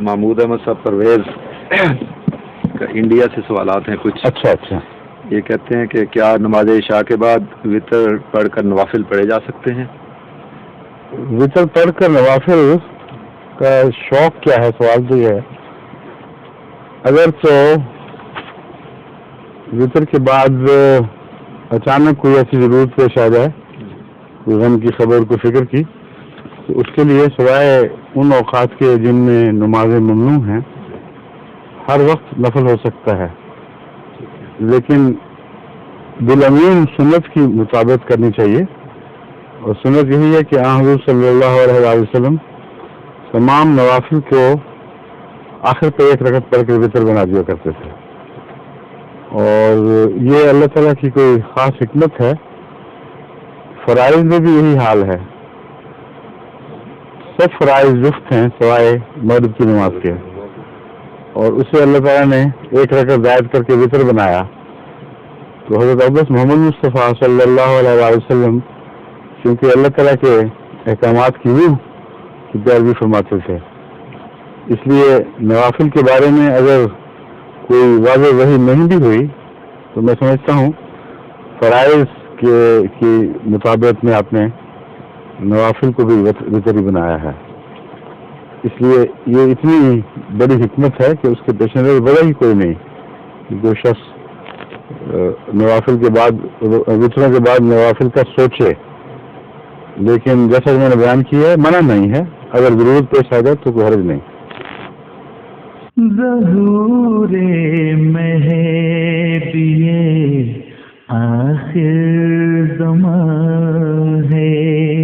محمود احمد صاحب پرویز انڈیا سے سوالات ہیں کچھ. اچھا. یہ کہتے ہیں کہ کیا نماز عشاء کے بعد وطر پڑھ کر نوافل پڑھے جا سکتے ہیں؟ وطر پڑھ کر نوافل کا شوق کیا ہے؟ سوال تو یہ ہے. اگر تو وطر کے بعد اچانک کوئی ایسی ضرورت پیش آ جائے، کوئی غم کی خبر، کوئی فکر کی، تو اس کے لیے سوائے ان اوقات کے جن میں نمازیں ممنوع ہیں ہر وقت نفل ہو سکتا ہے، لیکن بالعموم سنت کی مطابقت کرنی چاہیے. اور سنت یہی ہے کہ حضور صلی اللہ علیہ وسلم تمام نوافل کو آخر پہ ایک رکعت پڑھ کے وطر بنا دیا کرتے تھے. اور یہ اللہ تعالیٰ کی کوئی خاص حکمت ہے. فرائض میں بھی یہی حال ہے، سب فرائض جفت ہیں سوائے مغرب کی نماز کے، اور اسے اللہ تعالیٰ نے ایک رکعت زائد کر کے وطر بنایا. تو حضرت اقدس محمد مصطفیٰ صلی اللہ علیہ وسلم کیونکہ اللہ تعالیٰ کے احکامات کی روح کی پیروی فرماتے تھے، اس لیے نوافل کے بارے میں اگر کوئی واضح وحی نہیں بھی ہوئی تو میں سمجھتا ہوں فرائض کی مطابقت میں آپ نے نوافل کو بھی وطر بنایا ہے. اس لیے یہ اتنی بڑی حکمت ہے کہ اس کے پیش نظر بڑا ہی کوئی نہیں. جو شخص نوافل کے بعد وطروں کے بعد نوافل کا سوچے، لیکن جیسا کہ میں نے بیان کیا ہے منع نہیں ہے، اگر ضرورت پیش آ جائے تو کوئی حرج نہیں. ظہور مہدی آخر زمان ہے.